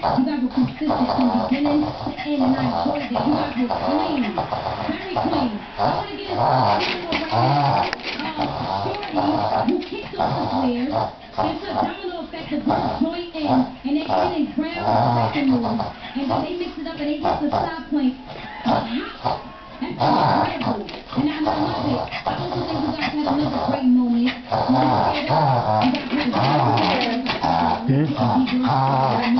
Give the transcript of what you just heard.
You guys were consistent from beginning to end, and I enjoyed it. You guys were clean. Very clean. I want to get into right now. Shorty, who kicked off the flares, and to domino effect, the girls join in, and they get in ground second moves, and then they mix it up and they get the stop point. Wow. That's incredible. And I love it. I also think you guys had another great moment. You guys had a